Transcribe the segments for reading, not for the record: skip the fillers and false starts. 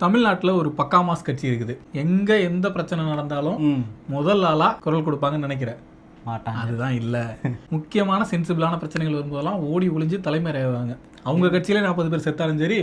தமிழ்நாட்டில் ஒரு பக்கா மாஸ் கட்சி இருக்குது. எங்கே எந்த பிரச்சனை நடந்தாலும் முதல் ஆளாக குரல் கொடுப்பாங்கன்னு நினைக்கிறேன். மாட்டாங்க. அதுதான் இல்லை. முக்கியமான சென்சிபிளான பிரச்சனைகள் வரும்போதெல்லாம் ஓடி ஒளிஞ்சு தலைமறைவாங்க. அவங்க கட்சியிலே 40 பேர் செத்தாலும் சரி,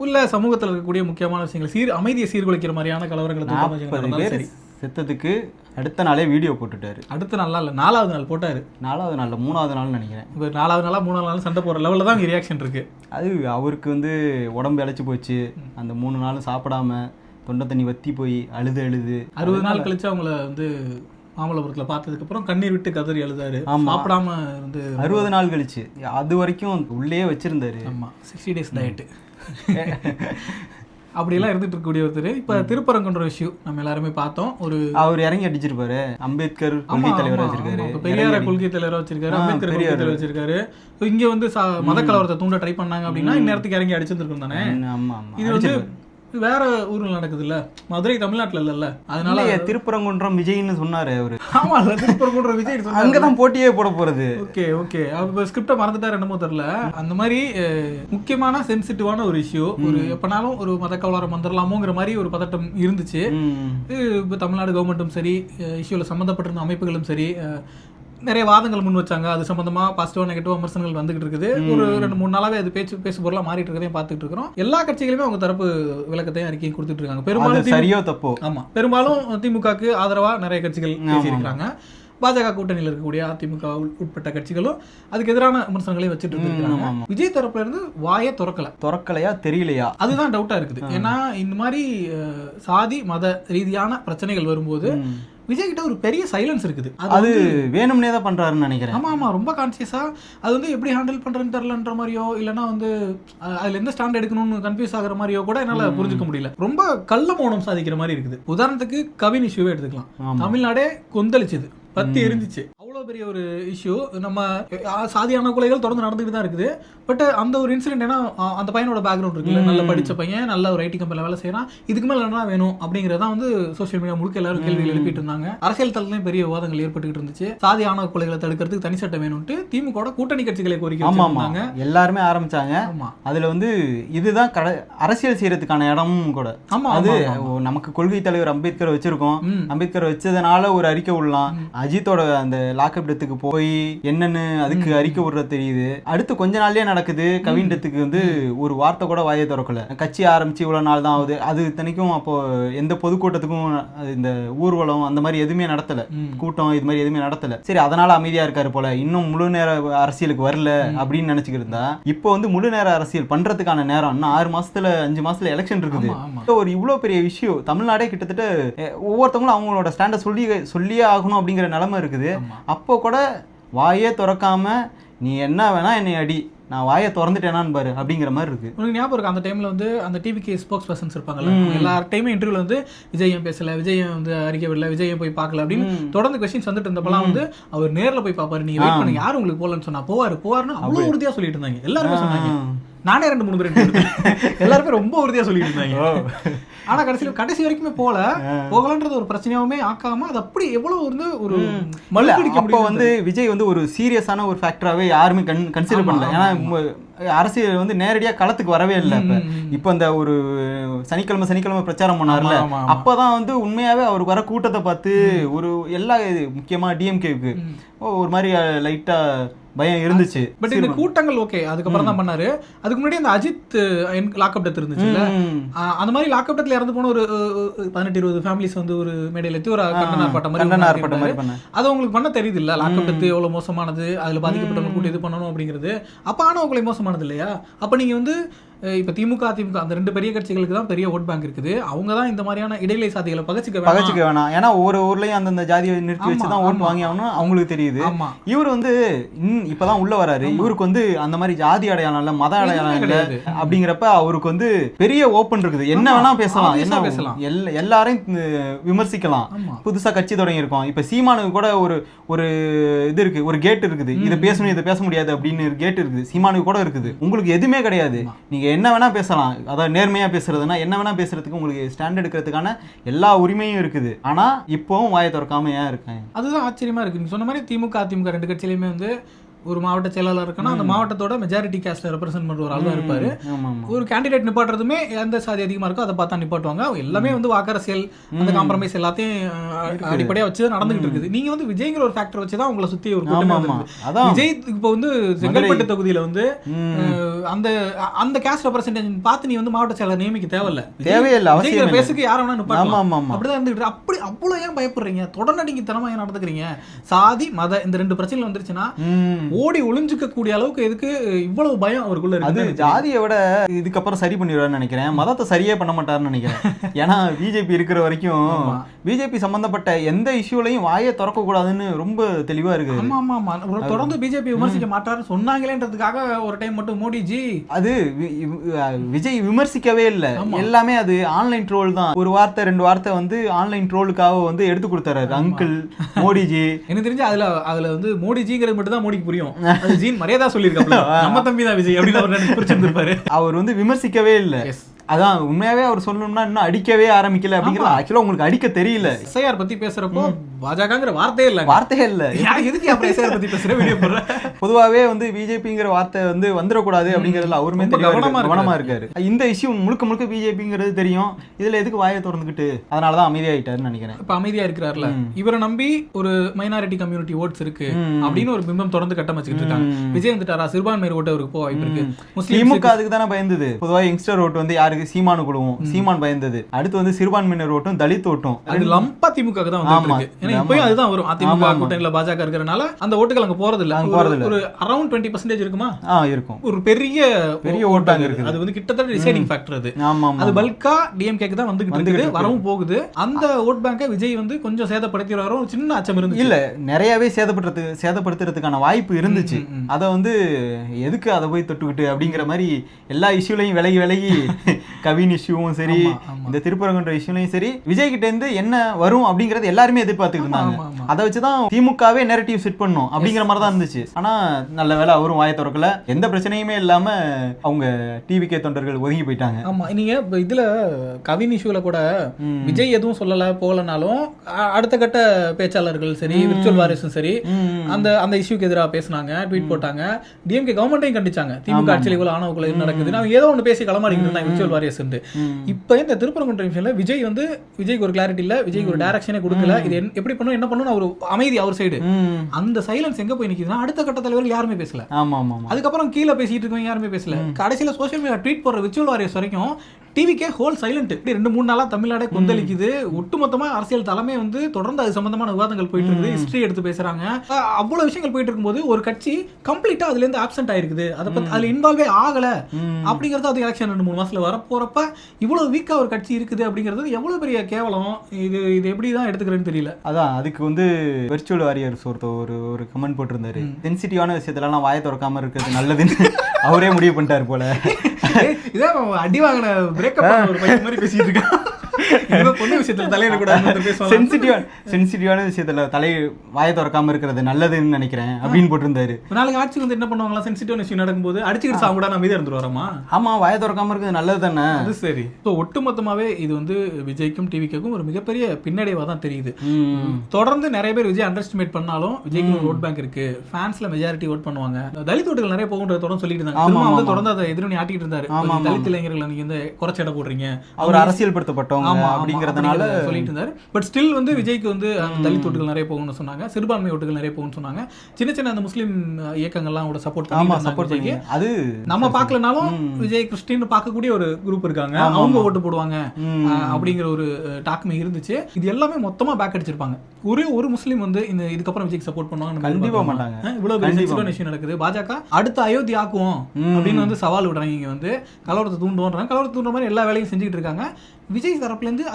உள்ள சமூகத்தில் இருக்கக்கூடிய முக்கியமான விஷயங்கள் அமைதியை சீர்குலைக்கிற மாதிரியான கலவரங்களை சரி, செத்ததுக்கு அடுத்த நாளே வீடியோ போட்டுட்டாரு. அடுத்த நாளா இல்லை, 4வது நாள் போட்டாரு. 4வது நாள் 3வது நாள்னு நினைக்கிறேன். இப்போ 4வது நாளா 3வது நாள் சண்டை போடுற லெவலில் தான் ரியாக்ஷன் இருக்கு. அது அவருக்கு உடம்பு இழைச்சி போச்சு. அந்த 3 நாளும் சாப்பிடாம தொண்டை தண்ணி வத்தி போய் அழுது 60 நாள் கழிச்சு அவங்கள மாமல்லபுரத்தில் பார்த்ததுக்கப்புறம் கண்ணீர் விட்டு கதறி அழுதாரு. சாப்பிடாம 60 நாள் கழிச்சு. அது வரைக்கும் உள்ளே வச்சிருந்தாரு. ஆமாம், 60 days டயட்டு அப்படியெல்லாம் இருந்துட்டு இருக்கக்கூடிய ஒருத்தர். இப்போ திருப்பரங்குன்ற இஷ்யூ நம்ம எல்லாருமே பார்த்தோம். அவர் இறங்கி அடிச்சிருப்பாரு. அம்பேத்கர் கொள்கை தலைவராக வச்சிருக்காரு, பெரியார் கொள்கை தலைவராக வச்சிருக்காரு, அம்பேத்கர் கொள்கை தலைவர் வச்சிருக்காரு. இங்க மத கலவரத்தை தூண்ட ட்ரை பண்ணாங்க அப்படின்னா இந்நேரத்துக்கு இறங்கி அடிச்சிருந்துருக்கும் தானே. இது வேற ஊர்ல நடக்குது இல்ல, மதுரை தமிழ்நாட்டுல இல்ல. அதனால திருப்பரங்குன்றம் விஜய்னு சொன்னாரு அவரு. ஆமா, திருப்பரங்குன்றம் விஜய் அங்கதான் போட்டியே போட போறது. ஓகே அப்ப ஸ்கிரிப்ட மறந்துட்டாரு என்னமோ தெரியல. அந்த மாதிரி முக்கியமான சென்சிட்டிவான ஒரு இஷ்யூ, ஒரு எப்பனாலும் ஒரு மத கலவரம் வந்துடலாமோங்கிற மாதிரி ஒரு பதட்டம் இருந்துச்சு. இப்போ தமிழ்நாடு கவர்மெண்ட்டும் சரி, இஷ்யூல சம்மந்தப்பட்டிருந்த அமைப்புகளும் சரி நிறைய வாதங்கள் முன் வச்சாங்க. அது சம்பந்தமா பாசிட்டிவா நெகட்டிவ் விமர்சனங்கள் வந்துகிட்டு இருக்குது. ஒரு 2-3 நாளாவே அது பேசு பொருளா மாறிட்டு இருக்கதையும் பார்த்துட்டு இருக்கிறோம். எல்லா கட்சிகளுமே அவங்க தரப்பு விளக்கத்தையும் அறிக்கையும் கொடுத்துட்டு இருக்காங்க. பெரும்பாலும் சரியோ தப்போ, ஆமா, பெரும்பாலும் திமுகவுக்கு ஆதரவா நிறைய கட்சிகள் பேசியிருக்கிறாங்க. பாஜக கூட்டணியில் இருக்கக்கூடிய அதிமுக உட்பட்ட கட்சிகளும் அதுக்கு எதிரான விமர்சனங்களையும் வச்சுட்டு இருக்காங்க. விஜய் தரப்புல இருந்து வாயை திறக்கலையா தெரியலையா, அதுதான் டவுட்டா இருக்குது. ஏன்னா இந்த மாதிரி சாதி மத ரீதியான பிரச்சனைகள் வரும்போது விஜய் கிட்ட ஒரு பெரிய சைலன்ஸ் இருக்குது. அது வேணும்னே தான் பண்றாருன்னு நினைக்கிறேன். ஆமா, ரொம்ப கான்சியஸா அது எப்படி ஹேண்டில் பண்றதுன்னு தெரியலன்ற மாதிரியோ, இல்லைன்னா அதுல எந்த ஸ்டாண்ட் எடுக்கணும்னு கன்ஃபியூஸ் ஆகிற மாதிரியோ கூட என்னால புரிஞ்சுக்க முடியல. ரொம்ப கள்ள மௌனம் சாதிக்கிற மாதிரி இருக்குது. உதாரணத்துக்கு கவின் இஷ்யூவே எடுத்துக்கலாம். தமிழ்நாடே கொந்தளிச்சது, பத்தி எரிஞ்சிச்சு. அவ்வளோ பெரிய ஒரு இஷ்யூ. நம்ம சாதியான கொலைகள் தொடர்ந்து நடந்துகிட்டு தான் இருக்குது. பட் அந்த ஒரு இன்சிடென்ட், ஏன்னா அந்த பையனோட பேக்ரவுண்ட் இருக்குல்ல, நல்ல படித்த பையன், நல்ல ஒரு ஐடி கம்பெனியில் வேலை செய்யறான், இதுக்கு மேலே என்ன வேணும் அப்படிங்கிறதான் சோஷியல் மீடியா முழுக்க எல்லாரும் கேள்விகள் எழுப்பிட்டு இருந்தாங்க. அரசியல் தளத்துலையும் பெரிய விவாதங்கள் ஏற்பட்டுக்கிட்டு இருந்துச்சு. சாதியான கொலைகளை தடுக்கிறதுக்கு தனி சட்டம் வேணும்ட்டு திமுக கூட்டணி கட்சிகளை கோரிக்கை வச்சிருந்தாங்க. எல்லாருமே ஆரம்பிச்சாங்க. அதுல இதுதான் அரசியல் செய்யறதுக்கான இடமும் கூட. அது நமக்கு கொள்கை தலைவர் அம்பேத்கர் வச்சிருக்கோம். அம்பேத்கர் வச்சதுனால ஒரு அறிக்கை விடலாம். அஜித்தோட அந்த லாக்அப் டெத்துக்கு போய் என்னன்னு அதுக்கு அறிக்கை விடுற தெரியுது. அடுத்து கொஞ்ச நாள்லயே நடக்குது. கவின் டெத்துக்கு ஒரு வார்த்தை கூட வாயை திறக்கல. கட்சி ஆரம்பிச்சு இவ்வளவு நாள் தான் ஆகுது. அது இத்தனைக்கும் அப்போ எந்த பொதுக்கூட்டத்துக்கும் இந்த ஊர்வலம் அந்த மாதிரி எதுவுமே நடத்தல, கூட்டம் இது மாதிரி எதுவுமே நடத்தல. சரி, அதனால அமைதியா இருக்காரு போல, இன்னும் முழு நேர அரசியலுக்கு வரல அப்படின்னு நினைச்சுக்கிட்டு இருந்தா, இப்போ முழு நேர அரசியல் பண்றதுக்கான நேரம் இன்னும் 6 மாசத்துல 5 மாசத்துல எலெக்ஷன் இருக்குது. ஒரு இவ்வளவு பெரிய விஷயம் தமிழ்நாடே கிட்டத்தட்ட ஒவ்வொருத்தவங்களும் அவங்களோட ஸ்டாண்ட சொல்லியே ஆகணும் அப்படிங்கிற நிலைமை இருக்குது. அப்போ கூட வாயே திறக்காம நீ என்ன வேணா என்னை அடி, நான் வாயை திறந்துட்டேனான்னு பாரு அப்படிங்கிற மாதிரி இருக்கு. உங்களுக்கு ஞாபகம் இருக்கு, அந்த டைம்ல அந்த டிவிக்கு ஸ்போக்ஸ் பர்சன்ஸ் இருப்பாங்கல்ல, எல்லார்டையுமே இன்டர்வியூல விஜயம் பேசல, விஜயம் அறிக்கை விடல, விஜயம் போய் பார்க்கல அப்படின்னு தொடர்ந்து கொஸ்டின்ஸ் வந்துட்டு இருந்தப்பெல்லாம் அவர் நேர்ல போய் பார்ப்பாரு, நீங்க வெயிட் பண்ணுங்க, யாரும் உங்களுக்கு போகலன்னு சொன்னா போவாருன்னு அவ்வளவு உறுதியா சொல்லிட்டு இருந்தாங்க. எல்லாருமே சொன்னாங்க. நானே 2-3 பேர் எல்லாருமே ரொம்ப உறுதியா சொல்லிட்டு இருந்தாங்க. ஆனா கடைசி வரைக்குமே போகலன்றது ஒரு பிரச்சனையாவுமே ஆக்காம அது அப்படி எவ்வளவு ஒரு அப்ப விஜய் ஒரு சீரியஸான ஒரு ஃபேக்டராவே யாருமே கன்சிடர் பண்ணல. ஏன்னா அரசியல் நேரடியா களத்துக்கு வரவே இல்லை. இப்ப இந்த ஒரு சனிக்கிழமை பிரச்சாரம் பண்ணார்ல, அப்பதான் உண்மையாவே அவருக்கு வர கூட்டத்தை பார்த்து ஒரு எல்லா முக்கியமா டிஎம்கேவுக்கு ஒரு மாதிரி லைட்டா பயம் இருந்துச்சு. பட் இந்த கூட்டங்கள் ஓகே, அதுக்கப்புறம் தான் பண்ணாரு. அதுக்கு முன்னாடி அந்த அஜித் லாக்அப் டெத் இருந்துச்சு, அந்த மாதிரி லாக்அப் டெத்ல இறந்து போன ஒரு 18-20 ஃபேமிலிஸ் ஒரு மேடையில ஒரு கண்டன ஆர்ப்பாட்டம் மாதிரி அது உங்களுக்கு பண்ண தெரியுது இல்ல. லாக்அப் டெத் எவ்வளவு மோசமானது, அதுல பாதிக்கப்பட்டவங்க கூட்டி இது பண்ணணும் அப்படிங்கிறது. அப்ப ஆனவங்களை மோசமானது இல்லையா? அப்ப நீங்க இப்ப திமுக அதிமுக அந்த 2 பெரிய கட்சிகளுக்கு தான் பெரிய ஓட் பேங்க் இருக்குது. அவங்க தான் இந்த மாதிரியான இடைநிலை சாதிகளை பகச்சிக்க வேணாம். ஏன்னா ஒவ்வொரு ஊர்லயும் அந்தந்த ஜாதியை நிறுத்தி வச்சுதான் ஓட் வாங்கி ஆகணும் அவங்களுக்கு தெரியுது. இவர் இப்பதான் உள்ள வராரு. இவருக்கு அந்த மாதிரி ஜாதி அடையாளம் இல்ல, மத அடையாளம் இல்ல அப்படிங்கிறப்ப அவருக்கு பெரிய ஓப்பன் இருக்குது. என்ன வேணா பேசலாம், என்ன பேசலாம், எல்லாரையும் விமர்சிக்கலாம். புதுசா கட்சி தொடங்கி இருக்கோம். இப்ப சீமானுக்கு கூட ஒரு இது இருக்கு, ஒரு கேட் இருக்குது. இதை பேசணும் இதை பேச முடியாது அப்படின்னு கேட் இருக்குது. சீமானுக்கு கூட இருக்குது. உங்களுக்கு எதுவுமே கிடையாது. நீங்க என்ன வேணா பேசலாம். அதாவது நேர்மையா பேசுறதுன்னா என்ன வேணா பேசுறதுக்கு உங்களுக்கு ஸ்டாண்ட் எடுக்கிறதுக்கான எல்லா உரிமையும் இருக்குது. ஆனா இப்பவும் வாயை திறக்காம ஏன் இருக்கேன்? அதுதான் ஆச்சரியமா இருக்கு. நீங்க சொன்ன மாதிரி திமுக அதிமுக 2 கட்சியிலுமே ஒரு மாவட்ட செயலாளர் இருக்குன்னா அந்த மாவட்டத்தோட மெஜாரிட்டி கேஸ்ட் ரெப்ரசென்ட் பண்ற ஒரு ஆள் தான் இருப்பாரு. ஒரு கேண்டிடேட் நிப்பாட்டுறதுமே எந்த சாதி அதிகமா இருக்கோ அதை பார்த்தா நிப்பாட்டுவாங்க. எல்லாமே வந்து வாக்கரசியல் அந்த காம்ப்ரமைஸ் எல்லாத்தையும் அடிப்படையா வச்சு நடந்துகிட்டு இருக்குது. நீங்க வந்து விஜய்ங்கிற ஒரு ஃபேக்டர் வச்சு தான் உங்களை சுத்தி ஒரு விஜய் இப்போ வந்து செங்கல்பட்டு தொகுதியில வந்து அந்த அந்த கேஸ்ட் ரெப்ரசன்டேஷன் பார்த்து நீ வந்து மாவட்ட செயலர் நியமிக்க தேவையில்லை. விஜய் பேசுக்கு யார வேணா நிப்பாட்டலாம். அப்படிதான் இருந்துகிட்டு அப்படி அவ்வளவு ஏன் பயப்படுறீங்க? தொடர்ந்து நீங்க தினமா ஏன் நடந்துக்கிறீங்க? சாதி மத இந்த ரெண்டு பிரச்சனை வந்துருச்சுன்னா ஓடி ஒளிஞ்சுக்க கூடிய அளவுக்கு எதுக்கு இவ்வளவு பயம் அவருக்குள்ள இருக்கு? அது ஜாதியை விட இதுக்கப்புறம் சரி பண்ணிடுவான்னு நினைக்கிறேன். மதத்தை சரியே பண்ண மாட்டாருன்னு நினைக்கிறேன். ஏன்னா பிஜேபி இருக்கிற வரைக்கும் பிஜேபி சம்பந்தப்பட்ட எந்த இஷ்யூலையும் வாயை திறக்க கூடாதுன்னு ரொம்ப தெளிவா இருக்கு. தொடர்ந்து பிஜேபி விமர்சிக்க மாட்டாருன்னு சொன்னாங்களேன்றதுக்காக ஒரு டைம் மட்டும் மோடிஜி அது விஜய் விமர்சிக்கவே இல்லை. எல்லாமே அது ஆன்லைன் ட்ரோல் தான். ஒரு வார்த்தை ரெண்டு வார்த்தை வந்து ஆன்லைன் ட்ரோலுக்காக வந்து எடுத்து கொடுத்தாரு அங்கிள் மோடிஜி. எனக்கு தெரிஞ்சு அதுல வந்து மோடிஜிங்கிறது மட்டும் தான் மோடிக்கு புரியும். அது ஜீன் மரியாதை சொல்லியிருக்காங்க, நம்ம தம்பி தான் விஜய் அப்படின்னு அவர் புரிச்சிருந்திருப்பாரு. அவர் வந்து விமர்சிக்கவே இல்லை. அதான் உண்மையாவே அவர் சொல்லணும்னா இன்னும் அடிக்கவே ஆரம்பிக்கல அப்படிங்கிற. ஆக்சுவலா உங்களுக்கு அடிக்க தெரியல. எஸ்ஐஆர் பத்தி பேசுறப்போ பாஜகங்கிற வார்த்தையே இல்ல. எதுக்கு அப்புறம் எஸ்ஐஆர் பத்தி பேசுற வீடியோ போடுற? பொதுவாவே வந்து பிஜேபிங்கிற வார்த்தை வந்து வந்துடக்கூடாது அப்படிங்கறதுல அவருமே கவனமா இருக்காரு. இந்த இஷ்யூ முழுக்க முழுக்க பிஜேபிங்கிறது தெரியும். இதுல எதுக்கு வாயை திறந்துக்கிட்டு அதனாலதான் அமைதியாயிட்டாருன்னு நினைக்கிறேன். இப்ப அமைதியா இருக்கிறாருல, இவரை நம்பி ஒரு மைனாரிட்டி கம்யூனிட்டி ஓட்ஸ் இருக்கு அப்படின்னு ஒரு பிம்பம் தொடர்ந்து கட்டமைச்சுட்டு இருக்காங்க. விஜய் வந்துட்டாரா சிறுபான்மையர் ஓட்டு அவருக்கு போக வாய்ப்பு இருக்கு. திமுக அதுக்கு தானே பயந்தது. பொதுவா யங்ஸ்டர் ஓட்டு வந்து சீமானு குழுவும் சீமான் பயந்தது. அடுத்து வந்து சிறுபான்மையினர் ஓட்டும் தலித் ஓட்டும் அது லம்பா திமுக தான் வந்து. ஏன்னா இப்பயும் அதுதான் வரும். அதிமுக கூட்டணியில பாஜக இருக்கிறனால அந்த ஓட்டுகள் அங்க போறது இல்ல. ஒரு அரௌண்ட் 20% இருக்குமா? இருக்கும். ஒரு பெரிய ஓட்டாங்க இருக்கு. அது வந்து கிட்டத்தட்ட டிசைடிங் ஃபேக்டர். அது பல்கா டிஎம்கேக்கு தான் வந்துகிட்டு வரவும் போகுது. அந்த ஓட் பேங்கை விஜய் வந்து கொஞ்சம் சேதப்படுத்தி வரும். சின்ன அச்சம் இருந்து இல்ல, நிறையவே சேதப்படுத்துறதுக்கான வாய்ப்பு இருந்துச்சு. அதை வந்து எதுக்கு அதை போய் தொட்டுக்கிட்டு அப்படிங்கிற மாதிரி எல்லா இஷ்யூலையும் விலகி கவின் இஷ்யூவும் சரி, இந்த திருப்பரங்குன்ற இஷ்யூலையும் சரி, விஜய் கிட்ட இருந்து என்ன வரும் அப்படிங்கறது எல்லாருமே எதிர்பார்த்துட்டு இருந்தாங்க. அதை வச்சுதான் திமுகவே நெரேட்டிவ் செட் பண்ணும் அப்படிங்கிற மாதிரி தான் இருந்துச்சு. ஆனா நல்ல வேளை அவரும் வாயை திறக்கல. எந்த பிரச்சனையுமே இல்லாம அவங்க டிவிகே தொண்டர்கள் ஒதுங்கி போயிட்டாங்க. ஆமா, நீங்க இதுல கவின் இஷ்யூல கூட விஜய் எதுவும் சொல்லல போகலனாலும் அடுத்த கட்ட பேச்சாளர்கள் சரி, விர்ச்சுவல் வாரியஸும் சரி, அந்த இஷ்யூக்கு எதிராக பேசினாங்க, ட்வீட் போட்டாங்க. டிஎம்கே கவர்மெண்ட்டையும் கண்டிச்சாங்க. திமுக ஆட்சியில் இவ்வளவு ஆணவக்குள்ள என்ன நடக்குது, நான் ஏதோ ஒன்று பேசி களமாடிக்கிட்டு இருந்தாங்க விர்ச்சுவல் வாரியஸ். இப்ப இந்த திருப்பரங்குன்ற விஷயம்ல விஜய்க்கு ஒரு கிளாரிட்டி இல்ல, விஜய்க்கு ஒரு டைரக்ஷனே கொடுக்கல. இது எப்படி பண்ணணும் என்ன பண்ணணும் ஒரு அமைதி அவர் சைடு. அந்த சைலன்ஸ் எங்க போய் நிக்குதுன்னா அடுத்த கட்ட தலைவர்கள் யாருமே பேசல. அதுக்கப்புறம் கீழே பேசிட்டு இருக்கவங்க யாருமே பேசல. கடைசியில சோசியல் மீடியா ட்வீட் போடுற விர்ச்சுவல் வாரியஸ் வரைக்கும் டிவிக்கே ஹோல் சைலண்ட். இப்படி 2-3 நாளா தமிழ்நாடே கொந்தளிக்குது. ஒட்டுமொத்தமா அரசியல் தலைமை வந்து தொடர்ந்து அது சம்பந்தமான விவாதங்கள் போயிட்டு இருக்குது. ஹிஸ்டரி எடுத்து பேசுறாங்க. அவ்வளவு விஷயங்கள் போயிட்டு இருக்கும்போது ஒரு கட்சி கம்ப்ளீட்டா அதுல இருந்து ஆப்சென்ட் ஆயிருக்குது. அதை பத்தி அதுல இன்வால்வே ஆகல அப்படிங்கறது அது எலெக்ஷன் 2-3 மாசத்துல வரப்போறப்ப இவ்வளவு வீக்கா ஒரு கட்சி இருக்குது அப்படிங்கிறது எவ்வளவு பெரிய கேவலம். இது எப்படிதான் எடுத்துக்கிறேன்னு தெரியல. அதான் அதுக்கு வந்து விர்ச்சுவல் வாரியர்ஸ் ஒரு கமெண்ட் போட்டிருந்தாரு. சென்சிட்டிவான விஷயத்துலலாம் வாயை திறக்காம இருக்கிறது நல்லதுன்னு அவரே முடிவு பண்ணிட்டாரு போல. இதான் அடி வாங்கின பிரேக்கப் ஒரு பையன் மாதிரி பேசிட்டு இருக்கான். பொண்ணு விஷயத்துல தலையிட கூடாது, சென்சிட்டிவான விஷயத்துல வாயை திறக்காம இருக்கிறது நல்லதுன்னு நினைக்கிறேன் அப்படின்னு போட்டிருந்தாரு. நாளைக்கு ஆட்சி வந்து என்ன பண்ணுவாங்களா? சென்சிட்டிவான விஷயம் நடக்கும்போது அடிச்சுக்கிட்டு சாப்பிட கூட நம்ம இருந்துட்டு வரோமா? ஆமா, வாயை திறக்காம இருக்கிறது நல்லது தானே. அது சரி. ஒட்டுமொத்தமாவே இது வந்து விஜய்க்கும் டிவிக்கும் ஒரு மிகப்பெரிய பின்னடைவா தான் தெரியுது. தொடர்ந்து நிறைய பேர் விஜய் அண்டர் எஸ்டிமேட் பண்ணாலும் விஜய்க்கு ஒரு ஓட் பேங்க் இருக்கு. ஃபேன்ஸ்ல மெஜாரிட்டி ஓட் பண்ணுவாங்க. தலித் ஓட்டுகள் நிறைய போகுன்றத தொடர்ந்து சொல்லிட்டு இருந்தாங்க. தொடர்ந்து அதை எதிரணி ஆட்டிட்டு இருந்தாரு. தலித் இளைஞர்கள் நீங்க வந்து குறைச்ச இடம் போடுறீங்க, அவர் அரசியல் படுத்தப்பட்டவங்க அப்படிங்கறதுனால சொல்லிட்டு இருந்தாரு. பட் ஸ்டில் வந்து விஜய்க்கு வந்து தலித் ஓட்டுகள் நிறைய போகும்னு சொன்னாங்க, சிறுபான்மை ஓட்டுகள் நிறைய போகும்னு சொன்னாங்க. சின்ன அந்த முஸ்லீம் இயக்கங்கள்லாம் கூட சப்போர்ட் பண்ணி அது நம்ம பார்க்கலனாலும் விஜய் கிறிஸ்டின் பார்க்கக்கூடிய ஒரு குரூப் இருக்காங்க, அவங்க ஓட்டு போடுவாங்க அப்படிங்கிற ஒரு டாக்குமே இருந்துச்சு. இது எல்லாமே மொத்தமா பேக் அடிச்சிருப்பாங்க. ஒரு முஸ்லீம் வந்து இந்த இதுக்கப்புறம் விஜய்க்கு சப்போர்ட் பண்ணுவாங்க கண்டிப்பா மாட்டாங்க. இவ்வளவு பெரிய விஷயம் நடக்குது. பாஜக அடுத்த அயோத்தி ஆக்குவோம் அப்படின்னு வந்து சவால் விடுறாங்க. இங்க வந்து கலவரத்தை தூண்டுற மாதிரி எல்லா வேலையும் செஞ்சுட்டு இருக்காங்க. விஜய் தரப்புல இருந்து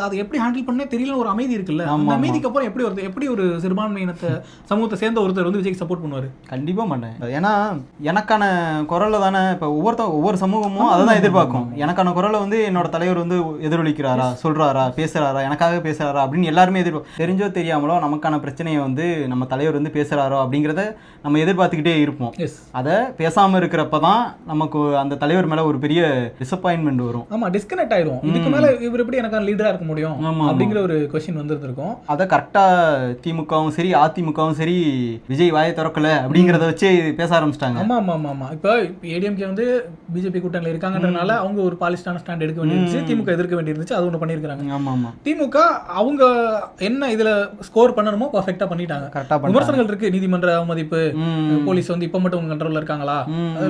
அது எப்படி ஹேண்டில் பண்ணே தெரியல. ஒரு அமைதி இருக்குல்ல, அந்த அமைதிக்கு அப்புறம் எப்படி ஒரு சிறுபான்மையினத்தை சமூகத்தை சேர்ந்த ஒருத்தர் வந்து விஜய்க்கு சப்போர்ட் பண்ணுவாரு? கண்டிப்பா மாட்டேன். ஏன்னா எனக்கான குரல்ல தானே இப்ப ஒவ்வொரு சமூகமும் அதான் எதிர்பார்க்கும். எனக்கான குரலை வந்து என்னோட தலைவர் வந்து எதிரொலிக்கிறாரா, சொல்றாரா, பேசுறாரா, எனக்காக பேசுறாரா அப்படின்னு எல்லாருமே எதிர்பார்க்கும். தெரிஞ்சோ தெரியாமலோ நமக்கான பிரச்சனையை வந்து நம்ம தலைவர் வந்து பேசுறாரோ அப்படிங்கிறத நம்ம எதிர்பார்த்துக்கிட்டே இருப்போம். அதை பேசாம இருக்கிறப்பதான் நமக்கு அந்த தலைவர் மேல ஒரு பெரிய டிசப்பாயின்மெண்ட் வரும். ஆமா, டிஸ்கனெக்ட் ஆயிரும். இதுக்கு மேல அதனால இவர் எப்படி எனக்கான லீடரா இருக்க முடியும் அப்படிங்கிற ஒரு கொஸ்டின் வந்திருக்கும். அதை கரெக்டா திமுகவும் சரி அதிமுகவும் சரி விஜய் வாயை திறக்கல அப்படிங்கறத வச்சு பேச ஆரம்பிச்சிட்டாங்க. ஆமா ஆமா ஆமா ஆமா. இப்போ ஏடிஎம்கே வந்து பிஜேபி கூட்டணியில் இருக்காங்கன்றனால அவங்க ஒரு பாலிஸ்டான ஸ்டாண்ட் எடுக்க வேண்டியிருந்துச்சு, திமுக எதிர்க்க வேண்டியிருந்துச்சு, அது ஒன்று பண்ணியிருக்காங்க. ஆமா ஆமா. திமுக அவங்க என்ன இதுல ஸ்கோர் பண்ணணுமோ பர்ஃபெக்டா பண்ணிட்டாங்க. கரெக்டா விமர்சனங்கள் இருக்கு, நீதிமன்ற அவமதிப்பு, போலீஸ் வந்து இப்ப மட்டும் உங்க கண்ட்ரோல்ல இருக்காங்களா,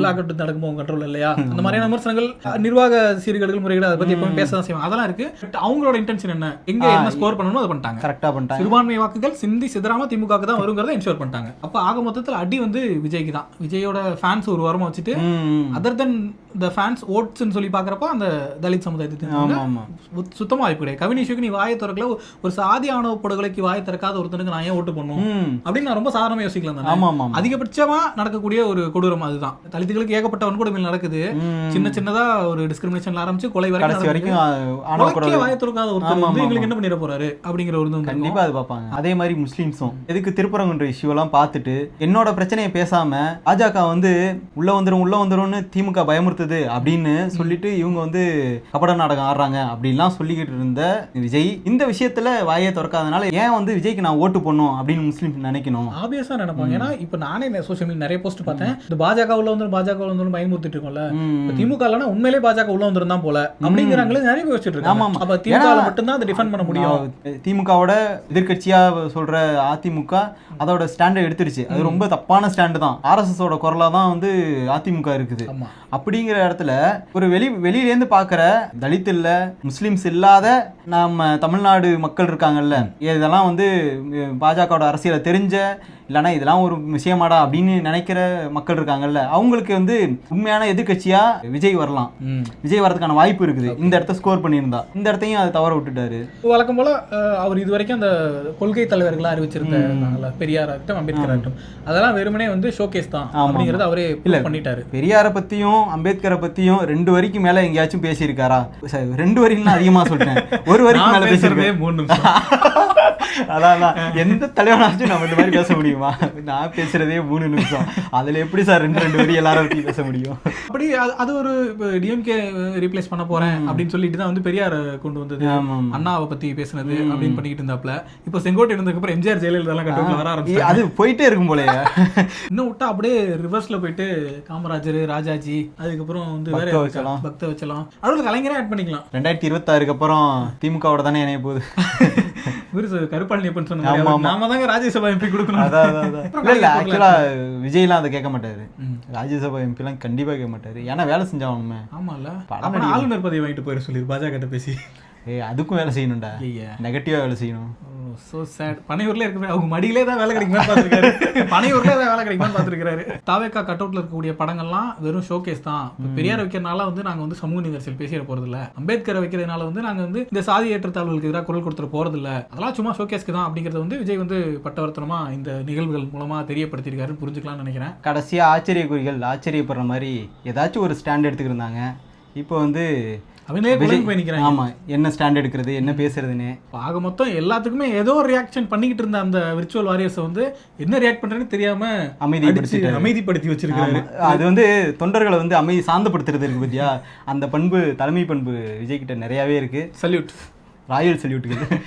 லாக்அவுட் நடக்கும்போது உங்க கண்ட்ரோல் இல்லையா, அந்த மாதிரியான விமர்சனங்கள், நிர்வாக சீர்கேடுகள் முறைகேடு அதை பத்தி எப்பவுமே பேசதான் செய்வாங்க, அதெல்லாம் இருக்கு. பட் அவங்களோட இன்டென்ஷன் என்ன, எங்க என்ன ஸ்கோர் பண்ணணுமோ அதை பண்ணிட்டாங்க, கரெக்டா பண்ணிட்டாங்க. சிறுபான்மை வாக்குகள் சிந்தி சிதறாம திமுக தான் வருங்கிறத என்ஷூர் பண்ணிட்டாங்க. அப்ப ஆக மொத்தத்தில் அடி வந்து விஜய்க்கு தான். விஜயோட ஃபேன்ஸ் ஒரு வாரமா வச்சுட்டு அதர் தென் த ஃபேன்ஸ் ஓட்ஸ்ன்னு சொல்லி பாக்குறப்ப அந்த தலித் சமுதாயத்துக்கு சுத்தமா வாய்ப்பு கிடையாது. கவினிஷுக்கு நீ வாயை திறக்கல, ஒரு சாதி ஆணவ படுகொலைக்கு வாயை திறக்காத ஒருத்தனுக்கு நான் ஏன் ஓட்டு பண்ணும் அப்படின்னு நான் ரொம்ப சாதாரணமா யோசிக்கலாம். அதிகபட்சமா நடக்கக்கூடிய ஒரு கொடூரம் அதுதான். தலித்துகளுக்கு ஏகப்பட்ட வன்கொடுமைகள் நடக்குது. சின்ன சின்னதா ஒரு டிஸ்கிரிமினேஷன்ல ஆரம்பிச்சு கொலை வரைக்கும் வாயை திறக்காத ஒருத்தர் வந்து எங்களுக்கு என்ன பண்ணிட போறாரு அப்படிங்கிற ஒரு கண்டிப்பா அது பார்ப்பாங்க. அதே மாதிரி முஸ்லீம்ஸும் எதுக்கு திருப்பரங்குன்ற இஷ்யூ எல்லாம் பார்த்துட்டு என்னோட பிரச்சனையை பேசாம பாஜக வந்து உள்ள வந்துரும்னு திமுக பயமுறுத்துது அப்படின்னு சொல்லிட்டு இவங்க வந்து கபட நாடகம் ஆடுறாங்க அப்படின்லாம் சொல்லிக்கிட்டு இருந்த விஜய் இந்த விஷயத்துல வாயை திறக்காதனால ஏன் வந்து விஜய்க்கு நான் ஓட்டு போடணும் அப்படின்னு முஸ்லீம் நினைக்கணும். ஆபியஸா நினைப்பாங்க. ஏன்னா இப்ப நானே சோசியல் மீடியா நிறைய போஸ்ட் பார்த்தேன், இந்த பாஜக உள்ள வந்து பயமுறுத்திட்டு இருக்கோம்ல, திமுக உண்மையிலே பாஜக உள்ள வந்துருந்தான் போல அப்படிங்கிறாங்களே நிறைய பேர் வச்சுட்டு இருக்காங்க. அப்ப திமுக மட்டும்தான் அதை டிஃபெண்ட் பண்ண முடியும். திமுகவோட எதிர்கட்சியா சொல்ற அதிமுக அதோட ஸ்டாண்டை எடுத்துருச்சு. அது ரொம்ப தப்பான ஸ்டாண்டு தான். ஆர்எஸ்எஸோட குரலா தான் வந்து அதிமுக இருக்குது. அப்படிங்கிற இடத்துல ஒரு வெளியிலேருந்து பார்க்குற தலித் இல்ல முஸ்லிம்ஸ் இல்லாத நம்ம தமிழ்நாடு மக்கள் இருக்காங்கல்ல, இதெல்லாம் வந்து பாஜகவோட அரசியலை தெரிஞ்ச இல்லைனா இதெல்லாம் ஒரு விஷயமாடா அப்படின்னு நினைக்கிற மக்கள் இருக்காங்கல்ல, அவங்களுக்கு வந்து உண்மையான எதிர்கட்சியா விஜய் வரலாம். விஜய் வரதுக்கான வாய்ப்பு இருக்குது. இந்த இடத்த ஸ்கோர் பண்ணியிருந்தா இந்த இடத்தையும் அதை தவற விட்டுட்டாரு. வழக்கம் போல அவர் இது வரைக்கும் அந்த கொள்கை தலைவர்களா அறிவிச்சிருக்காங்கல்ல, பெரியார் ஆகட்டும் அம்பேத்கர் ஆகட்டும், அதெல்லாம் வெறுமனே வந்து ஷோகேஸ் தான் அப்படிங்கறது அவரே பண்ணிட்டாரு. பெரியாரை பத்தியும் அம்பேத்கரை பத்தியும் 2 வரிக்கு மேல எங்கேயாச்சும் பேசியிருக்காரா? 2 வரின்னு அதிகமா சொல்றேன், 1 வரிக்கு மேல பேசுறதே 3 நிமிஷம். அதான் எந்த தலைவனாச்சும் நம்ம இந்த மாதிரி பேச முடியுமா? நான் பேசுறதே 3 நிமிஷம், அதுல எப்படி சார் 2 வரி எல்லாரும் பேச முடியும்? அப்படி அது ஒரு டிஎம்கே ரீப்ளேஸ் பண்ண போறேன் அப்படின்னு சொல்லிட்டு தான் வந்து பெரியார் கொண்டு வந்தது, அண்ணாவை பத்தி பேசுனது அப்படின்னு பண்ணிட்டு இருந்தாப்ல. இப்போ செங்கோட்டை இருந்ததுக்கு அப்புறம் எம்ஜிஆர் ஜெயலலிதா எல்லாம் வர ஆரம்பிச்சு அது போயிட்டே இருக்கும் போல. இன்னும் விட்டா அப்படியே ரிவர்ஸ்ல போயிட்டு காமராஜர், ராஜாஜி, அதுக்கப்புறம் வந்து வேற பக்த வச்சலாம், அதுல கலைஞரே ஆட் பண்ணிக்கலாம். 2026 அப்புறம் திமுகவோட தானே இணைய போகுது. கருப்பாளி சொன்னாங்க, நாம தாங்க ராஜ்யசபா எம்பி கொடுக்கணும். இல்ல ஆக்சுவலா விஜய்லாம் அதை கேட்க மாட்டாரு, ராஜ்யசபா எம்பி எல்லாம் கண்டிப்பா கேட்க மாட்டாரு. ஏன்னா வேலை செஞ்சாவணுமே. ஆமா இல்ல, ஆளுநர் பதவி வாங்கிட்டு போயிட சொல்லி பாஜக கிட்ட பேசி. அதுக்கும் வேலை செய்யணும்டா, நெகட்டிவா வேலை செய்யணும். So sad. பனையூர்ல இருக்க அவங்க மடியிலே தான் வேலை கிடைக்குமான்னு பார்த்துருக்காரு. பனையூர்ல தான் வேலை கிடைக்குமான்னு பார்த்துருக்காரு. தாவேக்கா கட் அவுட்ல இருக்கக்கூடிய படங்கள்லாம் வெறும் ஷோகேஸ் தான். பெரியார் வைக்கிறதுனால வந்து நாங்க வந்து சமூக நீதி அரசியல் பேசிட போறது இல்ல, அம்பேத்கரை வைக்கிறதுனால வந்து நாங்க வந்து இந்த சாதி ஏற்றத்தாழ்வுகளுக்கு எதிராக குரல் கொடுத்துட போறது இல்ல, அதெல்லாம் சும்மா ஷோகேஸ்க்கு தான் அப்படிங்கறத வந்து விஜய் வந்து பட்டவர்த்தனமா இந்த நிகழ்வுகள் மூலமா தெரியப்படுத்திருக்காருன்னு புரிஞ்சுக்கலாம்னு நினைக்கிறேன். கடைசியா ஆச்சரியக்குறிகள் ஆச்சரியப்படுற மாதிரி ஏதாச்சும் ஒரு ஸ்டாண்ட் எடுத்துக்கிருந்தாங்க. இப்போ வந்து ஆமா என்ன ஸ்டாண்ட் எடுக்கிறது, என்ன பேசுறதுன்னு ஆக மொத்தம் எல்லாத்துக்குமே ஏதோ ஒரு ரியாக்ஷன் பண்ணிக்கிட்டு இருந்த அந்த விர்ச்சுவல் வாரியர்ஸ் வந்து என்ன ரியாக்ட் பண்றேன்னு தெரியாம அமைதிப்படுத்தி வச்சிருக்காரு. அது வந்து தொண்டர்களை வந்து அமைதி சாந்தப்படுத்துறது இருக்கு பத்தியா, அந்த பண்பு தலைமை பண்பு விஜய் கிட்ட நிறையவே இருக்கு. Salute, royal சல்யூட்டுக்கு.